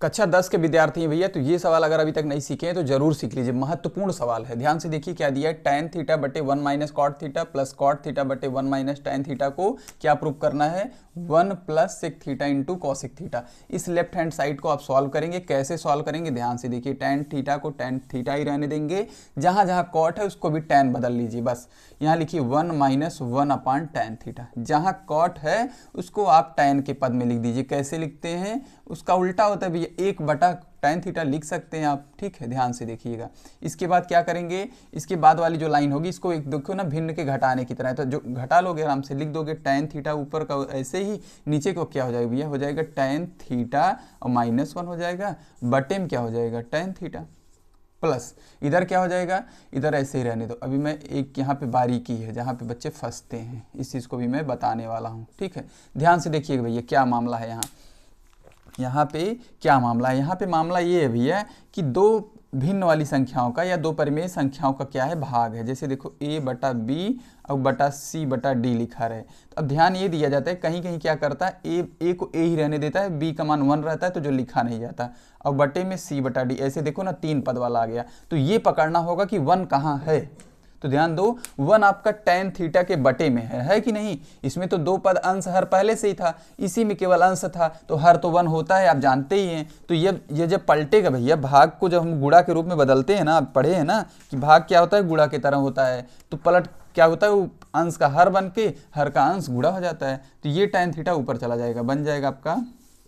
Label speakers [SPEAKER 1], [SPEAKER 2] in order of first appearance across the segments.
[SPEAKER 1] कक्षा 10 के विद्यार्थी हैं भैया, तो ये सवाल अगर अभी तक नहीं सीखे हैं तो जरूर सीख लीजिए, महत्वपूर्ण सवाल है। ध्यान से देखिए क्या दिया है, tan थीटा बटे 1 minus cot theta plus cot theta बटे 1 माइनस tan थीटा को क्या प्रूव करना है, 1 plus sec theta into cosec theta. इस लेफ्ट हैंड साइड को आप सॉल्व करेंगे। कैसे सॉल्व करेंगे, ध्यान से देखिए, tan थीटा को tan थीटा ही रहने देंगे, जहां जहां कॉट है उसको भी tan बदल लीजिए। बस यहाँ लिखिए 1 माइनस 1 अपान tan थीटा, जहां कॉट है उसको आप tan के पद में लिख दीजिए। कैसे लिखते हैं, उसका उल्टा होता है भैया, 1 बटा tan थीटा लिख सकते हैं आप, ठीक है। ध्यान से देखिएगा। इसके बाद क्या करेंगे, इसके बाद वाली जो लाइन होगी इसको एक देखो ना भिन्न के घटाने की तरह है, तो जो घटा लोगे आराम से लिख दोगे tan थीटा ऊपर का ऐसे ही, नीचे को क्या हो जाएगा भैया, हो जाएगा tan थीटा और -1 हो जाएगा, बटे में क्या हो जाएगा tan थीटा, प्लस इधर क्या हो जाएगा, इधर ऐसे ही रहने दो। अभी मैं एक यहाँ पे बारीकी है जहाँ पे बच्चे फंसते हैं, इस चीज़ को भी मैं बताने वाला हूँ, ठीक है। ध्यान से देखिएगा भैया क्या मामला है यहाँ पे क्या मामला है। यहाँ पे मामला ये है भैया कि दो भिन्न वाली संख्याओं का या दो परिमेय संख्याओं का क्या है, भाग है। जैसे देखो a बटा b और बटा c बटा d लिखा रहे, तो अब ध्यान ये दिया जाता है, कहीं कहीं क्या करता है, a को a ही रहने देता है, b का मान 1 रहता है, तो जो लिखा नहीं जाता, और बटे में c बटा d, ऐसे देखो ना 3 पद वाला आ गया। तो ये पकड़ना होगा कि 1 कहाँ है, तो ध्यान दो 1 आपका tan थीटा के बटे में है कि नहीं। इसमें तो 2 पद अंश हर पहले से ही था, इसी में केवल अंश था, तो हर तो 1 होता है, आप जानते ही हैं। तो ये जब पलटेगा भैया, भाग को जब हम गुणा के रूप में बदलते हैं ना, आप पढ़े हैं ना कि भाग क्या होता है, गुणा की तरह होता है, तो पलट क्या होता है, वो अंश का हर बन के हर का अंश गुणा हो जाता है। तो ये tan थीटा ऊपर चला जाएगा, बन जाएगा आपका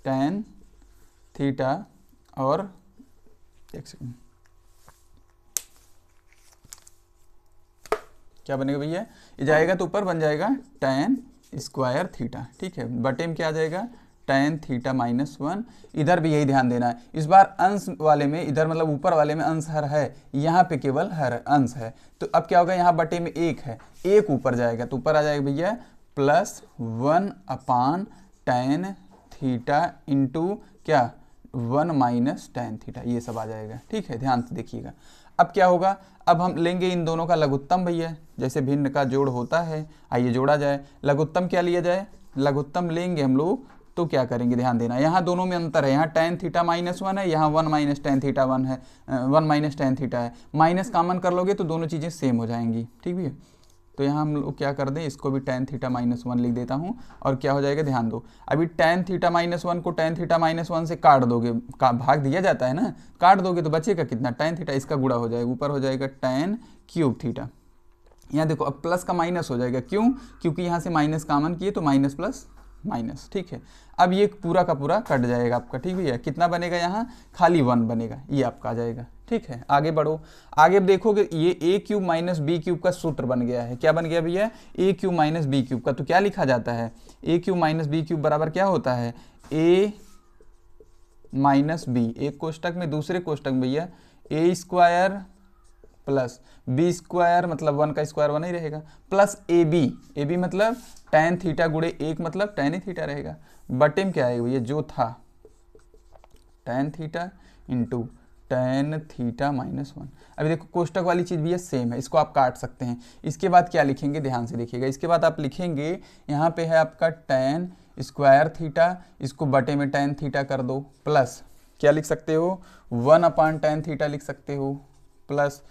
[SPEAKER 1] tan थीटा, और एक सेकंड क्या बनेगा भैया, ये जाएगा तो ऊपर बन जाएगा tan स्क्वायर थीटा, ठीक है। बटे में क्या आ जाएगा, tan थीटा -1। इधर भी यही ध्यान देना है, इस बार अंश वाले में, इधर मतलब ऊपर वाले में अंश हर है, यहाँ पे केवल हर अंश है। तो अब क्या होगा, यहाँ बटे में 1 है, 1 ऊपर जाएगा, तो ऊपर आ जाएगा भैया +1 अपान tan थीटा इंटू क्या, 1 माइनस tan थीटा, ये सब आ जाएगा, ठीक है। ध्यान से देखिएगा। अब क्या होगा, अब हम लेंगे इन दोनों का लघुत्तम भैया, जैसे भिन्न का जोड़ होता है, आइए जोड़ा जाए। लघुत्तम क्या लिया जाए, लघुत्तम लेंगे हम लोग, तो क्या करेंगे, ध्यान देना, यहाँ दोनों में अंतर है, यहाँ tan थीटा -1 है, यहाँ 1 माइनस tan थीटा 1 है, 1 माइनस tan थीटा है। माइनस कॉमन कर लोगे तो दोनों चीज़ें सेम हो जाएंगी, ठीक भैया। तो यहाँ हम लोग क्या कर दें, इसको भी tan थीटा -1 लिख देता हूँ, और क्या हो जाएगा, ध्यान दो, अभी tan थीटा -1 को tan थीटा -1 से काट दोगे, भाग दिया जाता है ना, काट दोगे तो बचेगा कितना, tan थीटा, इसका गुणा हो जाएगा, ऊपर हो जाएगा tan क्यूब थीटा। यहाँ देखो अब प्लस का माइनस हो जाएगा, क्यों, क्योंकि यहाँ से माइनस कॉमन किए तो माइनस प्लस माइनस, ठीक है। अब ये पूरा का पूरा कट जाएगा आपका, ठीक भैया। कितना बनेगा, यहाँ खाली 1 बनेगा, ये आपका आ जाएगा, ठीक है। आगे बढ़ो, आगे देखोगे ये a cube minus B cube का सूत्र बन गया है। क्या बन गया भैया, a cube minus B cube का, तो क्या लिखा जाता है, a cube minus B cube बराबर क्या होता है, a माइनस बी, एक कोष्टक में, दूसरे कोष्टक में भैया a square plus B square, मतलब 1 का स्क्वायर 1 ही रहेगा, प्लस ए बी मतलब tan थीटा गुणे 1 मतलब tan ही थीटा रहेगा, बटे में क्या आएगा भैया, जो था tan theta into tan theta -1। अभी देखो कोष्टक वाली चीज़ भी ये सेम है, इसको आप काट सकते हैं। इसके बाद क्या लिखेंगे, ध्यान से देखिएगा, इसके बाद आप लिखेंगे, यहाँ पे है आपका tan स्क्वायर थीटा, इसको बटे में tan थीटा कर दो, प्लस क्या लिख सकते हो, 1 अपान tan थीटा लिख सकते हो, plus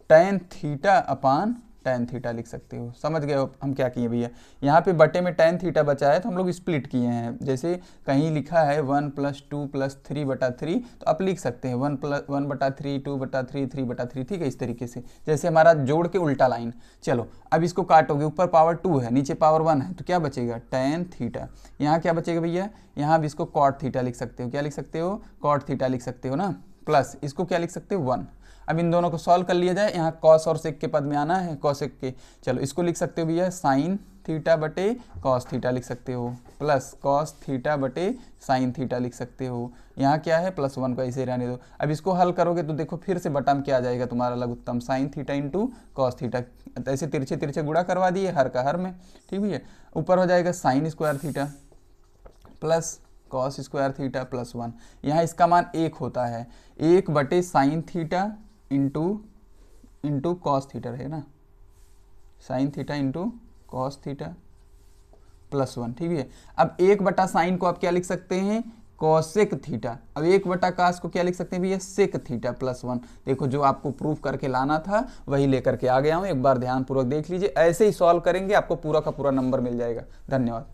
[SPEAKER 1] tan theta upon tan theta लिख सकते हो। समझ गए हो हम क्या किए भैया, यहाँ पे बटे में tan थीटा बचा है तो हम लोग स्प्लिट किए हैं। जैसे कहीं लिखा है 1 + 2 + 3/3, तो आप लिख सकते हैं 1/3 2/3 3/3, ठीक है, इस तरीके से, जैसे हमारा जोड़ के उल्टा लाइन। चलो अब इसको काटोगे, ऊपर पावर 2 है, नीचे पावर 1 है, तो क्या बचेगा, tan थीटा। यहाँ क्या बचेगा भैया, यहाँ भी इसको cot थीटा लिख सकते हो, क्या लिख सकते हो, cot थीटा लिख सकते हो ना, प्लस इसको क्या लिख सकते हो, 1। अब इन दोनों को सॉल्व कर लिया जाए, यहाँ कॉस और सेक के पद में आना है, कॉसेक के, चलो इसको लिख सकते हो भैया साइन थीटा बटे कॉस थीटा लिख सकते हो, प्लस कॉस थीटा बटे साइन थीटा लिख सकते हो। यहाँ क्या है, +1 को ऐसे रहने दो। अब इसको हल करोगे तो देखो फिर से बटा में क्या आ जाएगा तुम्हारा, लघुत्तम sine theta into cos theta, ऐसे तिरछे तिरछे गुणा करवा दिए हर का हर में, ठीक भैया। ऊपर हो जाएगा sine square theta plus cos square theta +1, यहाँ इसका मान 1 होता है, 1 बटे sign theta into cos theta रहे ना, sign theta into cos theta +1, ठीक है। अब 1 बटा साइन को आप क्या लिख सकते हैं, कॉसेक थीटा। अब 1/cos को क्या लिख सकते हैं भैया, सेक थीटा +1। देखो जो आपको प्रूफ करके लाना था वही लेकर के आ गया हूँ, एक बार ध्यानपूर्वक देख लीजिए। ऐसे ही सॉल्व करेंगे, आपको पूरा का पूरा नंबर मिल जाएगा। धन्यवाद।